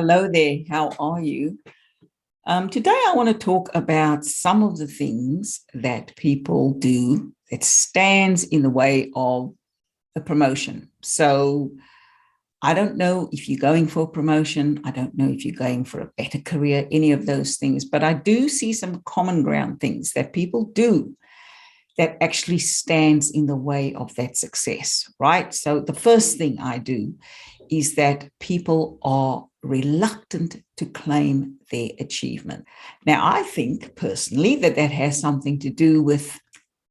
Hello there. How are you? Today, I want to talk about some of the things that people do that stands in the way of a promotion. So I don't know if you're going for a promotion. I don't know if you're going for a better career, any of those things. But I do see some common ground things that people do that actually stands in the way of that success, right? So the first thing I do is that people are reluctant to claim their achievement. Now, I think personally that that has something to do with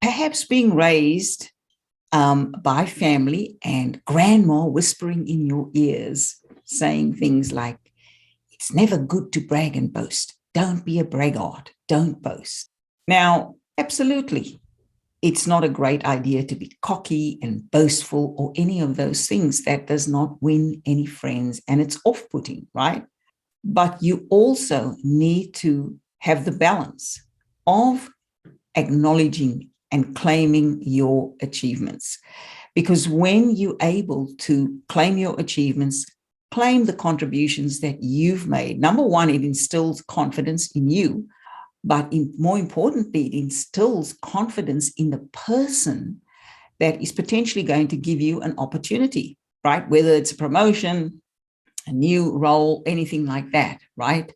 perhaps being raised by family and grandma whispering in your ears, saying things like, it's never good to brag and boast. Don't be a braggart. Don't boast. Now, absolutely, it's not a great idea to be cocky and boastful or any of those things. That does not win any friends and it's off-putting, right? But you also need to have the balance of acknowledging and claiming your achievements. Because when you're able to claim your achievements, claim the contributions that you've made, number one, it instills confidence in you. But more importantly, it instills confidence in the person that is potentially going to give you an opportunity, right? Whether it's a promotion, a new role, anything like that, right?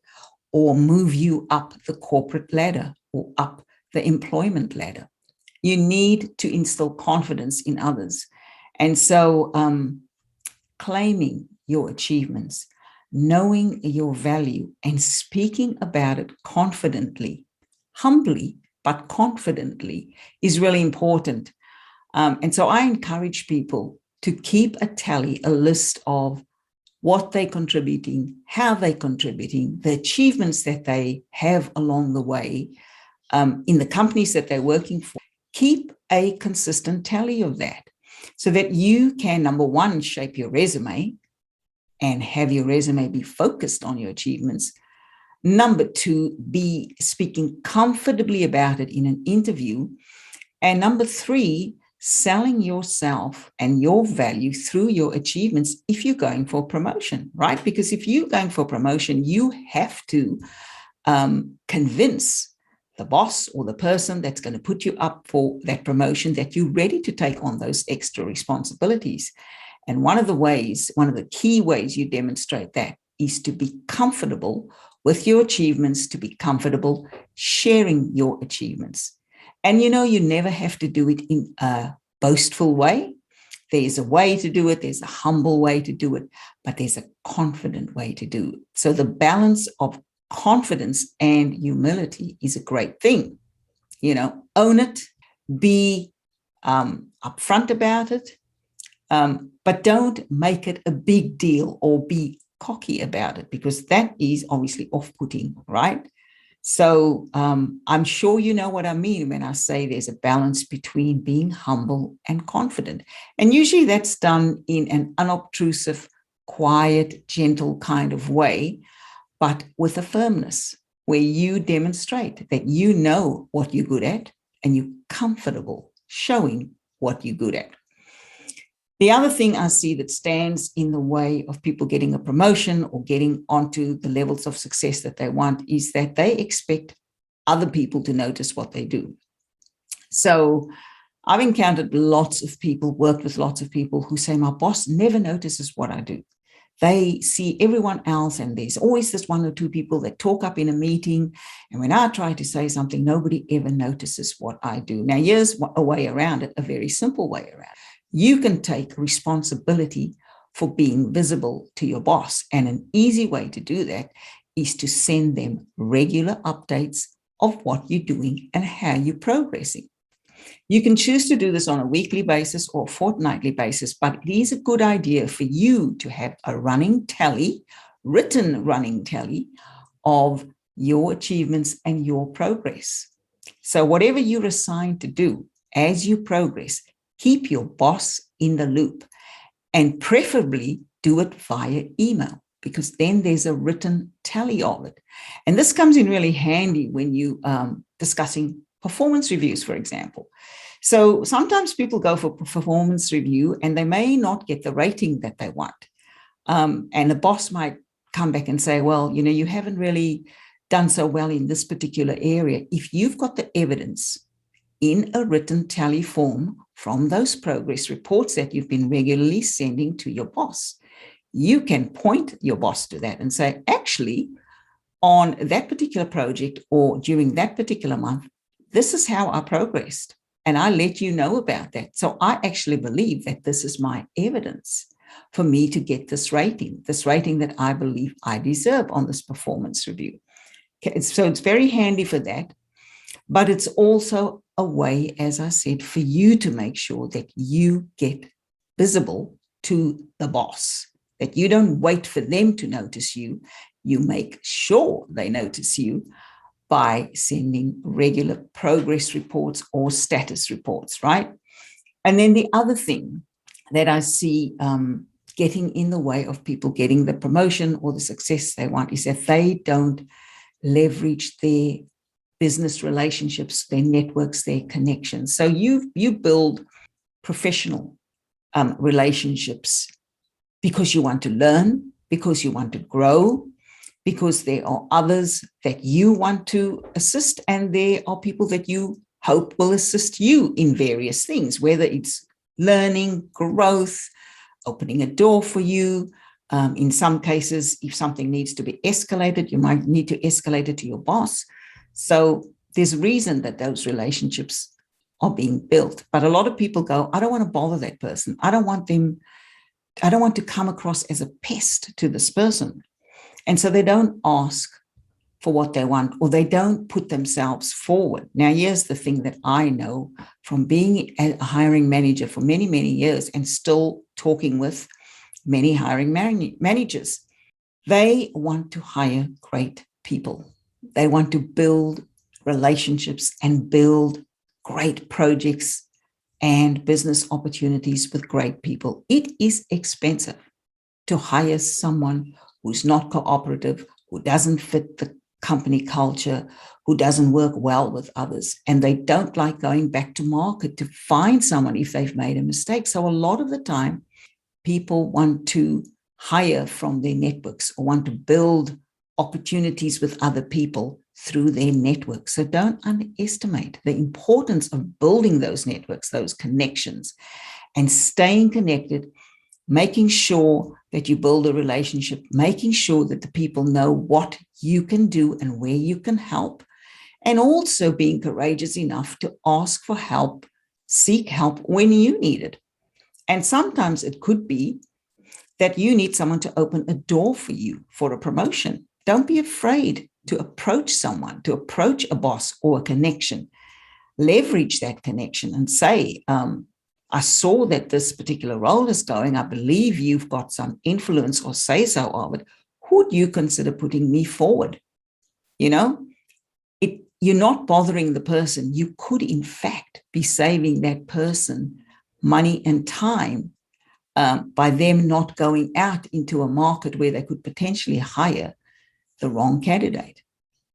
Or move you up the corporate ladder or up the employment ladder. You need to instill confidence in others. And so claiming your achievements, knowing your value and speaking about it confidently, humbly, but confidently is really important. And so I encourage people to keep a tally, a list of what they're contributing, how they're contributing, the achievements that they have along the way in the companies that they're working for. Keep a consistent tally of that so that you can, number one, shape your resume and have your resume be focused on your achievements. Number two, be speaking comfortably about it in an interview. And number three, selling yourself and your value through your achievements if you're going for promotion, right? Because if you're going for promotion, you have to convince the boss or the person that's going to put you up for that promotion that you're ready to take on those extra responsibilities. And one of the key ways you demonstrate that is to be comfortable with your achievements, to be comfortable sharing your achievements. And you never have to do it in a boastful way. There's a way to do it. There's a humble way to do it, but there's a confident way to do it. So the balance of confidence and humility is a great thing. Own it, be upfront about it, but don't make it a big deal or be cocky about it, because that is obviously off-putting, right? So I'm sure you know what I mean when I say there's a balance between being humble and confident. And usually that's done in an unobtrusive, quiet, gentle kind of way, but with a firmness where you demonstrate that you know what you're good at and you're comfortable showing what you're good at. The other thing I see that stands in the way of people getting a promotion or getting onto the levels of success that they want is that they expect other people to notice what they do. So I've encountered lots of people, worked with lots of people who say, my boss never notices what I do. They see everyone else, and there's always this one or two people that talk up in a meeting. And when I try to say something, nobody ever notices what I do. Now, here's a way around it, a very simple way around it. You can take responsibility for being visible to your boss. And an easy way to do that is to send them regular updates of what you're doing and how you're progressing. You can choose to do this on a weekly basis or fortnightly basis, but it is a good idea for you to have a running tally, written running tally of your achievements and your progress. So whatever you're assigned to do as you progress, keep your boss in the loop and preferably do it via email, because then there's a written tally of it. And this comes in really handy when you discussing performance reviews, for example. So sometimes people go for performance review and they may not get the rating that they want. And the boss might come back and say, well, you haven't really done so well in this particular area. If you've got the evidence in a written tally form from those progress reports that you've been regularly sending to your boss, you can point your boss to that and say, actually, on that particular project or during that particular month, this is how I progressed. And I let you know about that. So I actually believe that this is my evidence for me to get this rating that I believe I deserve on this performance review. Okay, so it's very handy for that. But it's also a way, as I said, for you to make sure that you get visible to the boss, that you don't wait for them to notice you. You make sure they notice you by sending regular progress reports or status reports, right? And then the other thing that I see getting in the way of people getting the promotion or the success they want is that they don't leverage their business relationships, their networks, their connections. So you build professional relationships because you want to learn, because you want to grow, because there are others that you want to assist, and there are people that you hope will assist you in various things, whether it's learning, growth, opening a door for you. In some cases, if something needs to be escalated, you might need to escalate it to your boss. So there's a reason that those relationships are being built. But a lot of people go, I don't want to bother that person. I don't want to come across as a pest to this person. And so they don't ask for what they want, or they don't put themselves forward. Now, here's the thing that I know from being a hiring manager for many, many years and still talking with many hiring managers. They want to hire great people. They want to build relationships and build great projects and business opportunities with great people. It is expensive to hire someone who's not cooperative, who doesn't fit the company culture, who doesn't work well with others, and they don't like going back to market to find someone if they've made a mistake. So a lot of the time, people want to hire from their networks or want to build opportunities with other people through their network. So don't underestimate the importance of building those networks, those connections, and staying connected, making sure that you build a relationship, making sure that the people know what you can do and where you can help, and also being courageous enough to ask for help, seek help when you need it. And sometimes it could be that you need someone to open a door for you for a promotion. Don't be afraid to approach someone, to approach a boss or a connection. Leverage that connection and say, I saw that this particular role is going. I believe you've got some influence or say so of it. Would you consider putting me forward? You're not bothering the person. You could, in fact, be saving that person money and time by them not going out into a market where they could potentially hire the wrong candidate.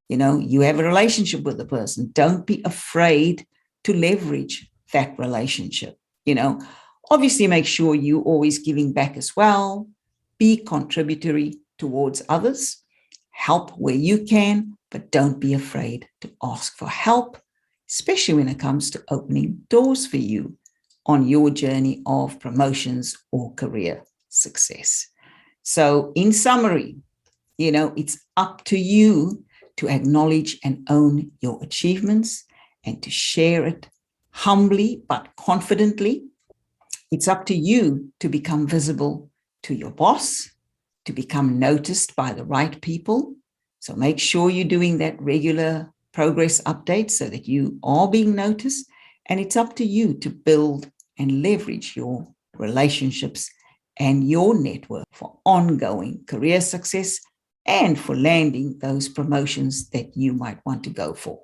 You have a relationship with the person. Don't be afraid to leverage that relationship. Obviously make sure you're always giving back as well. Be contributory towards others. Help where you can, but don't be afraid to ask for help, especially when it comes to opening doors for you on your journey of promotions or career success. So in summary, it's up to you to acknowledge and own your achievements and to share it humbly but confidently. It's up to you to become visible to your boss, to become noticed by the right people. So make sure you're doing that regular progress update so that you are being noticed. And it's up to you to build and leverage your relationships and your network for ongoing career success and for landing those promotions that you might want to go for.